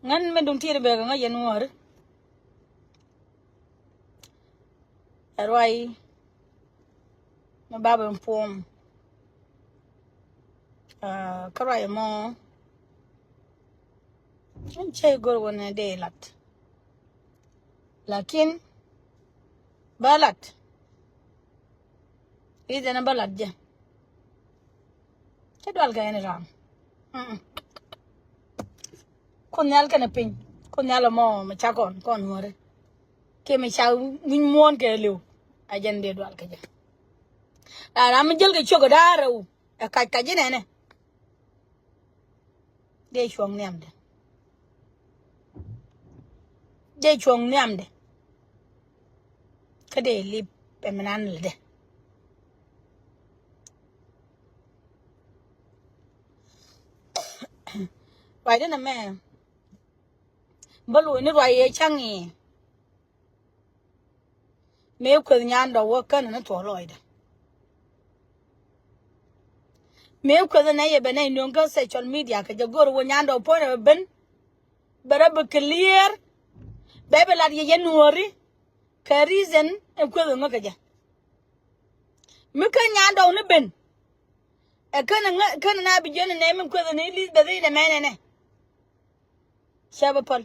ngan men dum tire be nga yen war arwai ma baba pom karai mo che gor wona de lat lakin balat ide na balat je ke dal ga ene ram kon nyal kana pin kon nyal mo ma cha kon more ke me cha min mon ke lew ajande dal ka je ram jel ke chogo daro ka je ne de chong nyamde de chong nyamde ka de lip pemenan le why didn't a man balu ni roi e changi me ko Nyandow worker na to loida me ko na ye be na no social media ka jagor wo Nyandow po ben bara be clear bebe la ye nuori ka reason e ko no ka ja me ka Nyandow ne ben e kana na bi jone ne me ko ne li be de menene shaba pal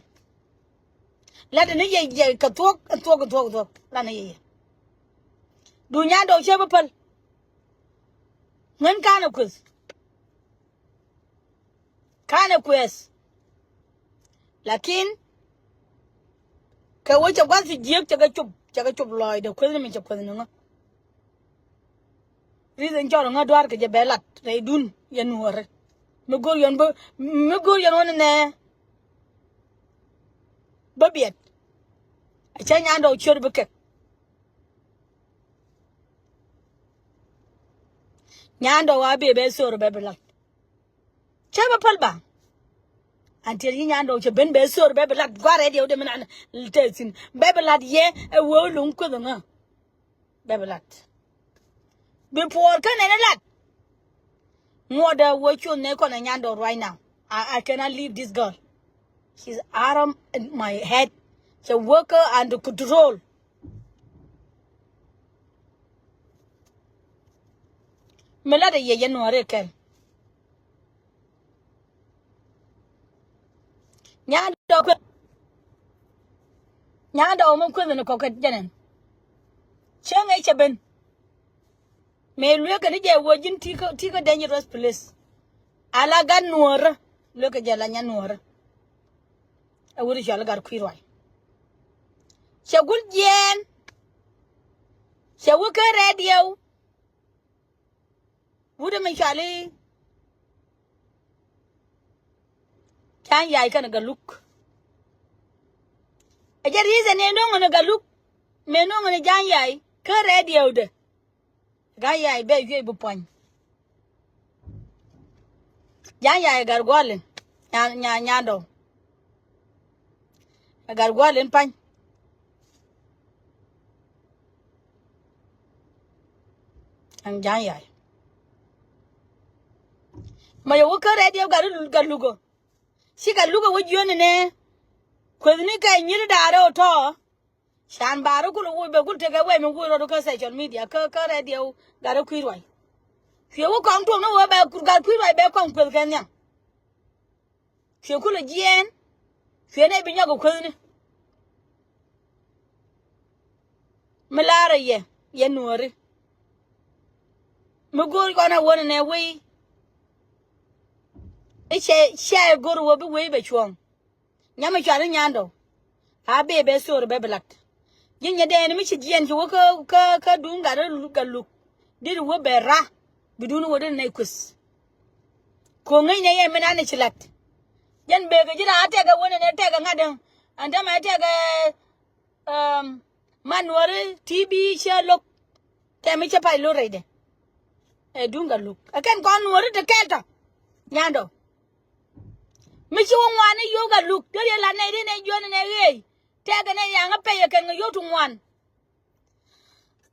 la de ne ye ka tok la ne ye du Nyandow shaba pal ngan kana kwes lakin ka wacha kwa si jiek chaga chup loy de kwes mi chap kwes nga reason choro nga dwar ke je belat re dun yen wore me gor yon won ne babiet a cha Nyandow chor buke Nyandow wa be sor be belat chaba palba until Nyandow che ben be sor be belat gwa radio de men tesin be belat ye e wo lun ko nga be belat before kan ene lat more the what you ne kona Nyandow right now I cannot leave this girl. She's out of my head. She's a worker under control. Melada ye January kel. Nyandow mo kweze no koket janen. Chang e chaben. Me look at the wajin tika dangerous place. Alaga nuora. Look at jalanya nuora. I would shall got queer. Shagul jen. Shawuka radio. Would a Michali can ya can a look. I get his and no on a galook. Men on a jan yai, car radio de Gaya, I beg you point. Yaya gargwalin, Nyandow. I got gargwalin pine. And Jaya. My worker radio got Lugo. She got Lugo with you in there. Quiznica and you da to Shan Baru could take away me good or social media. Kirka radio got a queer way. If you come to know about could got queer back on Quilcania. If you could a gien, if you're not being a queen. Melara ye nori. Mugur gonna one in a way. It's a share good will be way but wrong. Yamachar Nyandow. I be best or baby lat. Ginya de enemy chicken to work a doom got a look. Did we be ra? We do know what a necus. Kongay menanichilat. Yen beggar, I take a one and I take another. And then I take a manual TB Sherlock. Tamicha Pilo Rede. A dunga look. I can't go on what the kelter. Nyandow. Michu one yoga look, tell you la lady and John and a take an young pay a can go to one.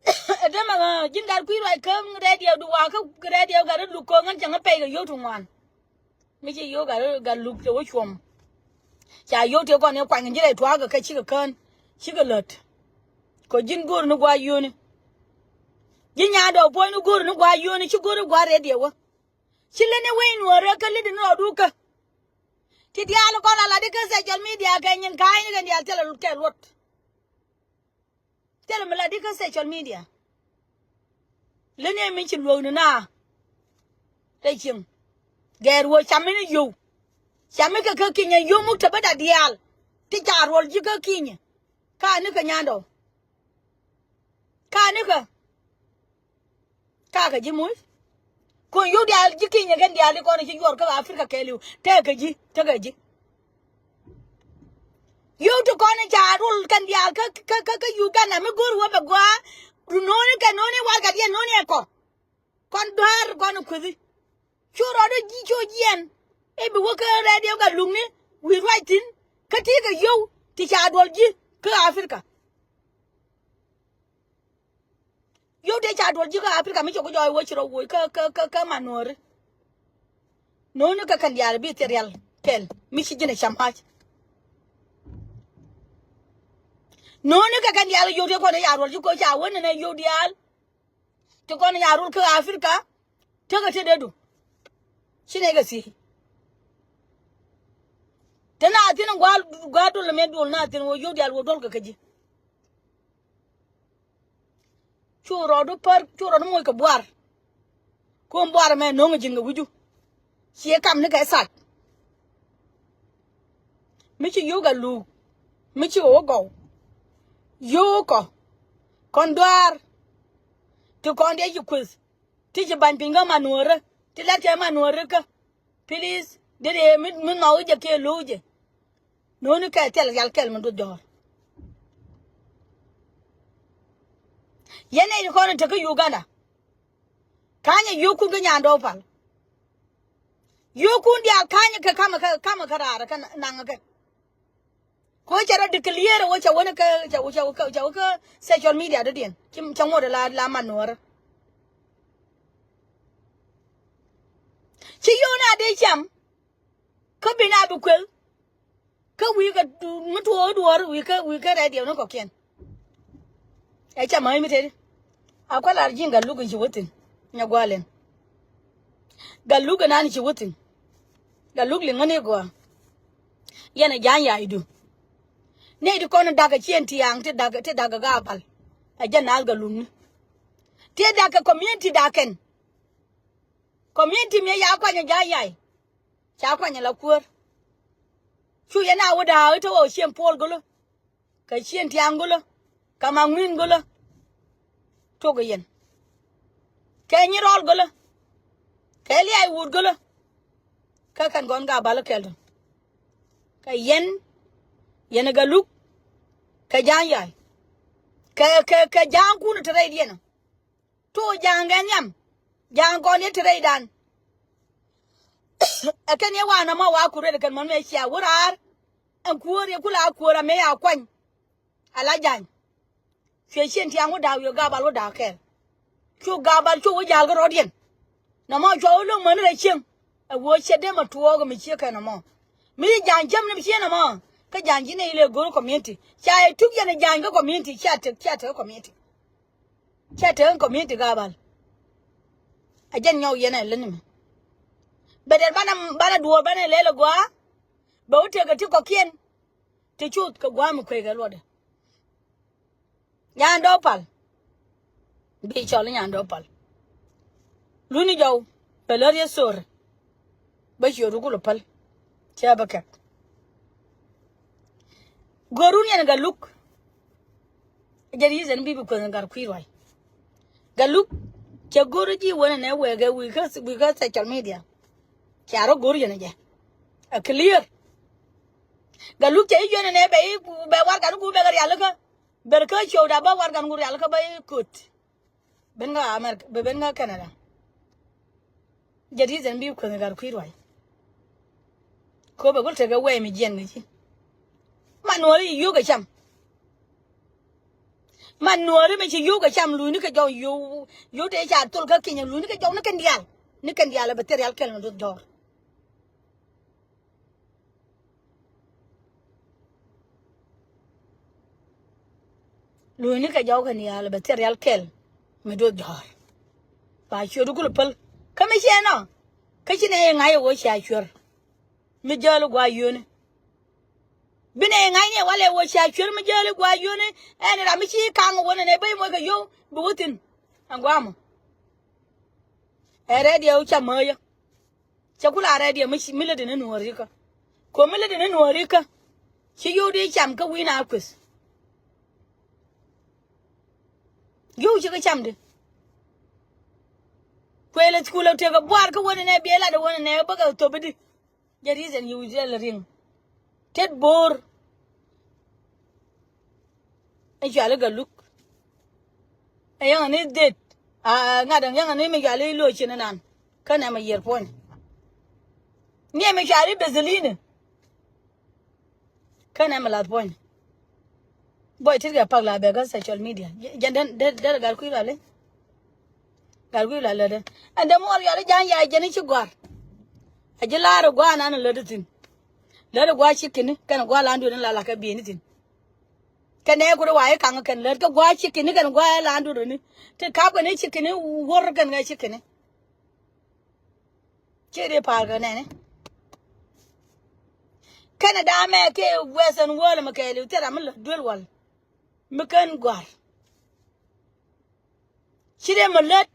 A demagogue, Jim got queer, I come radio to walk up, radio got a look on and pay a yo to one. Michi yoga got look the which one. cha yo te con ne kwa ngi re twa ga ka chi ga kan chi ga lot ko jin gur no gwa yo ni jin Nyandow boy no gur no gwa yo ni chi gur gwa re de wa chi le ne we no re ka le de no du ka ti dia lo ko la de ka social media ka nyin ka ni ga dia tele ke lot tele me la de ka social media le ne mi chi lo na te chim ger wo chamini yo chami ka kinya yo mu ta bada dial ti jarwol ji ka kinya ka ni ka Nyandow ka ni ka ji mu ko yo dial ji kinya gan dial ko ni ci yor ka Afrika ke liu te ka ji yo to ko ni jarwol kan dial ka yu kan na mi gor wo ba gwa noni ka noni war ka dia noni ko kon dar kon kuzi churo do ji cho jen e bi wo ka radio ga lungni we writing ka ti ga yo ti jarwol ji ka Afrika yo de jarwol ji ka Afrika mi ko joy wo chiro wo ka manor noni ka kan dial bi terial kel mi ci jine chamaj noni ka kan dial yo de ko de jarwol ji ko cha wona ne yo dial to ko ne jarwol ka Afrika to ga te dedu shine ga si tana atin gwa dole me dole na atin wo yo dial wo dol ka kaji churo do mo ka boar ko boar me no ngi nga wuju sie kam ne ka sat mi ci yo ga lu mi ci o go yo ko kon doar to kon de ju quiz ti je ban pinga manore ti la te manore ka please de mi no je ke luje no ni ka tel yal kel mun do jor yene ni kono te ka Uganda kanya yoku ga Nyandow pal yoku ndi al kanya ka kama karara kan nanga ka ko chara de clear wo cha wona ka cha social media do den kim cha ngoda la manor chi yona de cham ka bina bu kwel ka wi ga mutuo duor wi ka radio no ko ken e cha mai mi te akwala arjinga lugu ji wutin nya gwalen galuga nani ji wutin galug li ngane go yana janya idu ne di kono daga chienti yang te daga gabal a janal galumni te daga community daken community me ya kwanya jayai cha kwanya la kur chu yana wuda to o shem pol golo ka chienti angulo kama ngwin golo to go yen ke ni rol golo ke li ay wud golo ka kan gon ga bal keldo ka yen galuk ka janyai ka jang kun tere dien to jang ganyam jang gon ni tere dan akan ya wana ma wa kure kan man me sha wurar an kuore kula kuora me ya kwan ala jan fe chen ti angu da yo ga bal wo da kel chu ga bal chu wo jal go rodien na ma chu lu man re chen a wo che de ma tuo go mi che ka na mo mi jan jam ni che na mo ka jan ji ne ile go community cha e tu ya ne jan go community cha te community ga bal a jan nyaw yena le ni bedel bana duo bana lele gwa ba wote ga ti ko kien ti chu ko gwa mu kwe ga lode Nyandow pal bi chol Nyandow pal luni jaw peler ye sor ba yoru ko pal cha baka gorun yan galuk jadi zen bi ko ngar kwirwai galuk ke goruji wona ne wege wi ka social media charo goru yan je a clear galuk ke yone ne be war kan ku be gar yalaka berka show da ba war kan gur yalaka ba kut benga America be benga Canada jadi zen bi ko ngar kwirwai ko be gol te ga we mi jen ni manori yoga cham manori me chi yoga cham lu ni ka jo yo te cha tul ka kinya lu ni ka jo na kan dial ba terial kel no dor Luni ka jaw kan ya le material kel me do jar ba shodu kul pal kama she no ka shine ngai wo sha shur mi jalu gwa yone bine ngai ne wale wo sha shur mi jalu gwa yone en ra mi chi kan wona ne bai mo ga yo butin angwamo radio cha moyo cha kula radio mi le de ne nuorika ko mi le de ne nuorika chi yo de cham ka wina kwes yo chi ka cham de kwele school te ga boar ka wona ne biela de wona ne ba ga to bidi the reason you will ring ted bor e jale ga look e yang ne det ngada yang ne me jale lo chi nan kana ma yer pon ne me jale bezeline kana ma lat pon boy ted ga pagla be ga social media jandan de ga ku ile gargu la lede ande mor yare jan ya jeni ci gor aji laaro gwa nan lede tin lede gwa chikini kan gwa landu la la ka bi ni tin kan e ko waye kan kan lede gwa chikini kan gwa landu ni te ka ko ne chikini wor kan ga chikini chere par ga ne kan da me ke wesen wol ma ke lu tera mun dol wal mi kan gwar chire mo let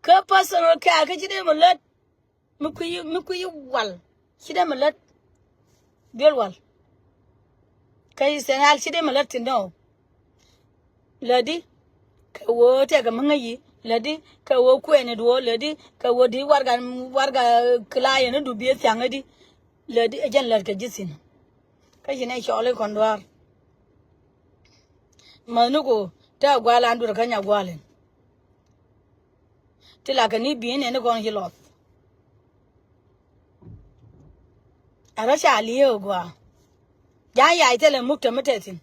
ka personal ka chide mulat mukuyi wal chide mulat del wal kai senal chide mulat no ladi ka wo te ga mangayi ladi ka wo ku ene do ladi ka wo di warga client du bi tiangadi ladi ejan lar ka jisin ka jine shole kondwar manugo ta gwala andur kanya gwalen tila ka ni bien ene kon hilot arasha aliyo gwa ya ya itele mukta metetin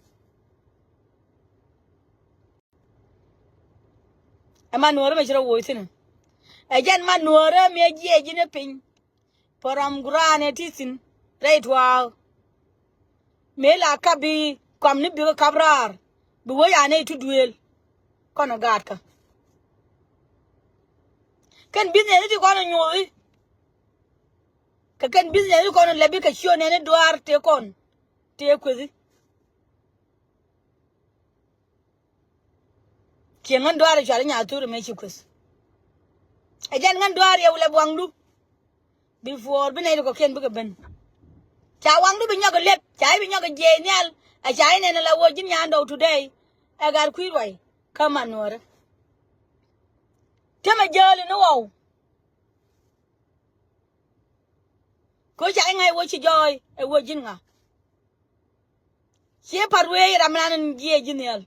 ama nuore me jira woitin ejen ma nuore me ji ne pin poram grane titin right wow me la kabi kom ni bi kabrar bi wo ya ne tuduel kono gatka kan business ti kono nyoy ka kan business kono lebi ka show ne doar te kon te kwezi ke ngan doar jare nya turu me chikwes ejan ngan doar ya wala bwangdu before bine ko ken buga ben cha wangdu bi nyago lep cha bi nyago jenial a cha ne la wo jin Nyandow today agar kwirwai kama nore tema jale no wow ko cha ngai wo chi joy e wo jin nga che parwe ramlan je jinel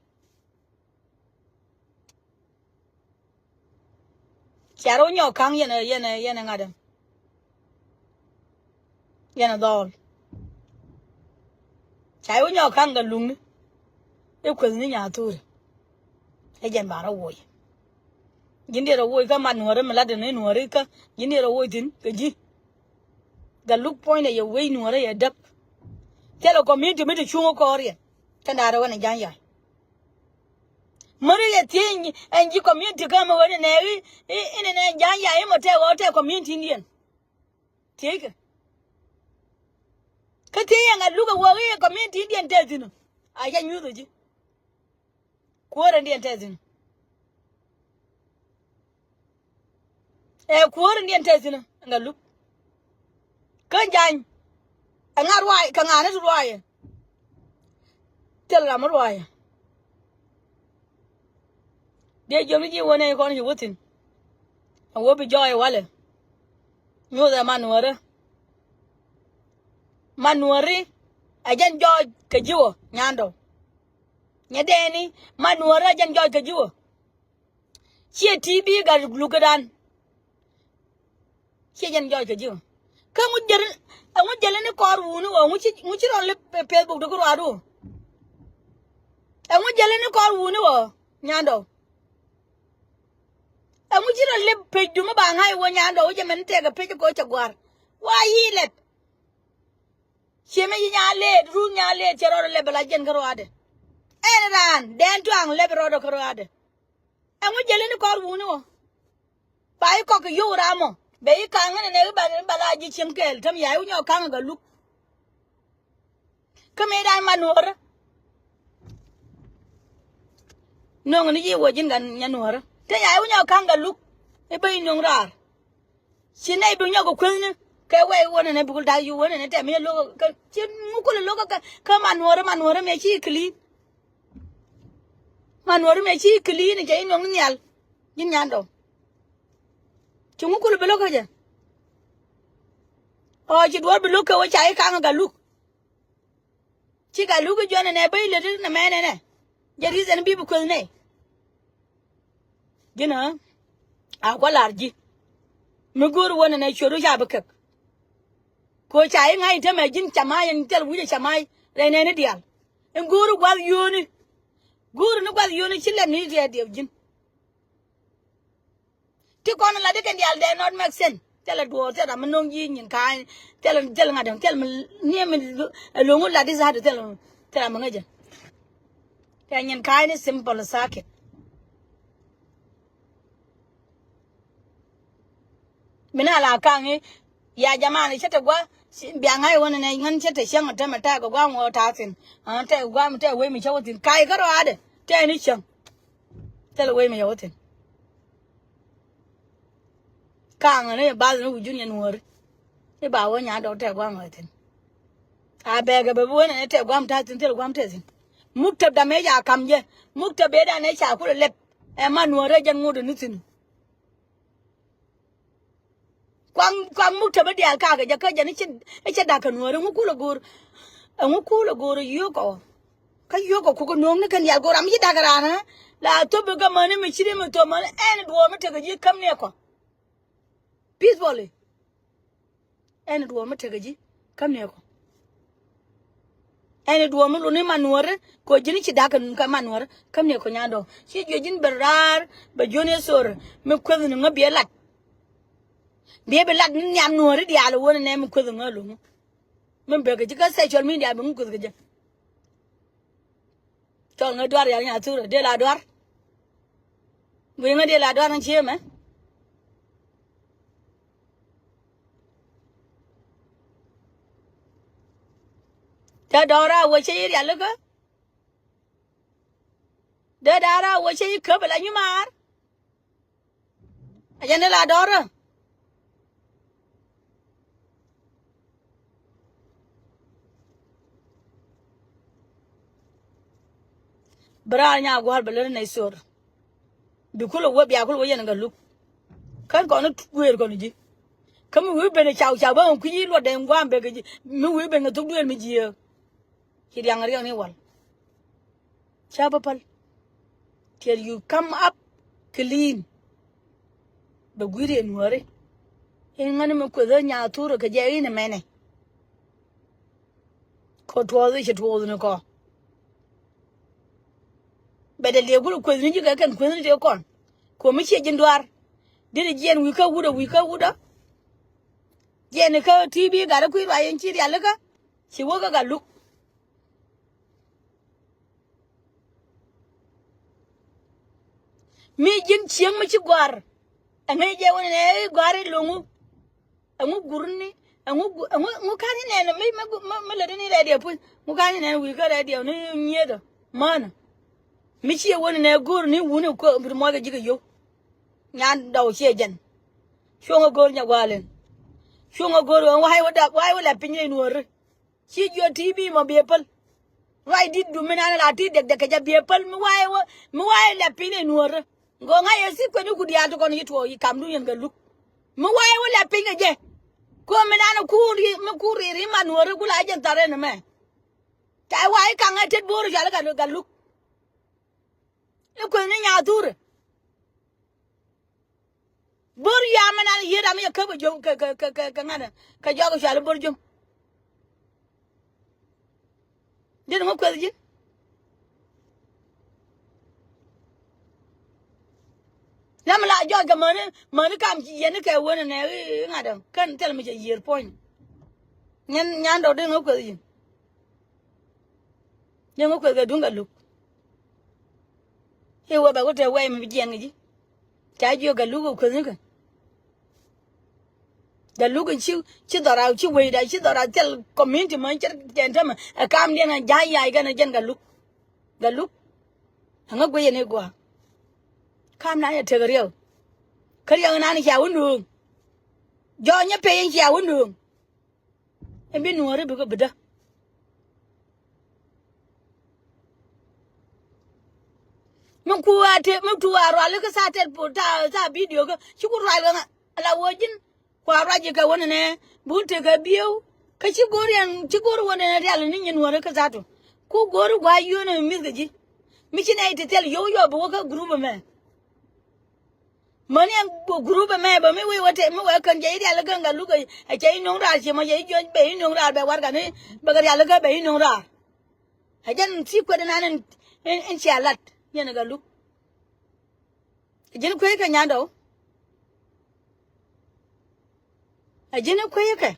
charo nyo kang yene ngada yene dol chayo nyo kang ga lung e ko ni nya tur e jen bara wo jindero wo ka man nuore mlade ne nuore ka jindero wo tin ka ji ga look point ya we nuore ya dap telo community me de chungo ko ore tandara wana janya mari ya tin enji community kama wana ne ine ne janya e mote wo te community indian take ka te ya ngaluga wo ye community indian tezino aya nyudo ji ko re indian tezino e kuor ndien tezina ngalu kan jan angarwai kan ana ruwai tella marwai de jomi ji wona ko ni wutin awo bi joy wale nyo da manuore ajan joy ka jiwo Nyandow nyadeni manuore ajan joy ka jiwo chi tv ga lugadan jen joy ka jiwo ka ngujere ni kor wunu wo nguchi ron le Facebook do ko adu ngujere ni kor wunu wo Nyandow nguchi ron le page du ma ba ngai wo Nyandow je men te ga page ko chagwar wa hilet cheme nya le ru nya le chero le bela jen garo ade ran den tuang lebro do korade and we jelen ko wuno bai ko ko yoramo be kan ne ba balaji chinkel tam ya unyo kan ga luk kame dai manor no ni wo jin gan nyanor te ya unyo kan ga luk e be nyong rar sinai bu nyo ko kun ke we wona ne bugul da yu wona ne te me lo ka chin mu ko lo ka manor me chi kli manor me chi kli ni ke nyong nyal jin Nyandow chungu ko lo ka je o ji do bu lo ka wa chai kan ga luk chi ga luk jo ne be le na me ne je reason bi bu ko ne gina a ko larji mu guru wona ne choro ja bakak ko chai ngai ta me jin chama yan tel wuje chama re ne dial en guru gwal yoni guru no gwal yoni chile ni dia dia jin ti kono la de kan dial de not make sense tela do tela manong yi nyin kai tela ngadam tel ni me lo ngul la de za de tela mangaje ta nyin kai ni simple sakit mina la kangi ya jamani chete gwa biangai wona ne ngan chete shang ta mata ga gwa ngo ta tin an ta gwa mata we mi chawotin kai garo ade te ni chang tele we mi chawotin kang ne ba no jun yan wor e ba wo nya do te gwa ngo tin a be ga be wona ne te gwa mata tin tele gwa mata tin mukta da me ya kamje mukta be da ne cha ku lep e man wore jan ngudu nitin kwang mukta be dia ka ga ka jani chin e cha da kan wore ngukula gor yoko ka yoko ko no ne kan ya goram yi da garana la to be ga mane mi chire mi to mane en do me te ga ji kam ne ko peacefully en do me te ga ji kam ne ko en do me lo ne manore ko jini ci da kan ka manore kam ne ko Nyandow ci jojin berar ba jone sor me ko ne ngabe lat be lat ni nyam nore di ala wona ne me ko ngalo men be ga ji ka social media be ko ga to ngadwar ya nya tu de la dwar we ngade la dwar nan chie me ta dora wo che ya luga de dara wo che ka bala nyumar ajane la dora bra nya gwar bala ne sor bi kulo wo biya kulo yen ga luk kan ko no wer ko ni ji kam wi be ne chaw ba ku yi lo de ngwam be ga ji mi wi be ne to duel mi ji ki yang ri ni wal cha pal till you come up clean be gwire nuore en ngani me ko da nya turo ka je ni mene ko to ze che to ne ko be de le gulu ko ni ji ga kan ko ni de kon ko mi che jin dwar de jen wi ka wuda jen ka tv ga da ku ra yen ci ya laka ci wo ga luk mi jin chiang mi ci gwar ngai je wona ne gwar lungu ngu gurni ngu kani ne mi le ni radio pu ngu kani ne wi ka radio ni nyedo mana mi ci wona ne gur ni wuni ko mo ga jiga yo Nyandow che jen shongo gor nya gwalen shongo gor wai wala pinye nuor ci jo tv mo bepal wai dit du menana la ti de ka ja bepal mi wai la pinye nuor ngo nga yesi ko ni gudiya to kon yito yi kam du yen ga luk mi wai wala pinye je ko menana kuri ri man nuor gula jen tare ne me ta wai ka nga tet boru jala ga luk e ko ni nya dur bor ya mana yeda me ka jom ka ngana ka jogo shal bor jom den mo ko ji lam la jogo man kam ji yen ka wona ne ngada kan tel me year point Nyandow den mo ko ji den mo ko ga dunga lu he we ba wote we mi jen ngi ta jo ga lugo ko ni da lugo chi dora chi we da chi dora tel community man cher jen tam kam dia na ja ya ga na jen ga luk hanga go ye ne go kam na ya te gariyo kariyo na ni sha wunu jo nya pe yin sha wunu en bi nuore bi ko bida mun kuwa ro ale ka sa tel po ta video ko chi ku ra ga ala wojin kwa raji ka wona ne bunte ka biyo ka chi gor wona ne dal ni nyen wona ka zato ku gor gwa yo ne mi gaji mi chi na ite tel yo bo ka group me mani group me ba mi we wote mi we kan je dal ga ga lu ka a je no ra chi ma je jo be no ra be war ga ne ba ga dal ga be no ra a jan si ko na nan en chalat yen ga lu jen ko ka nyando a jen ko ka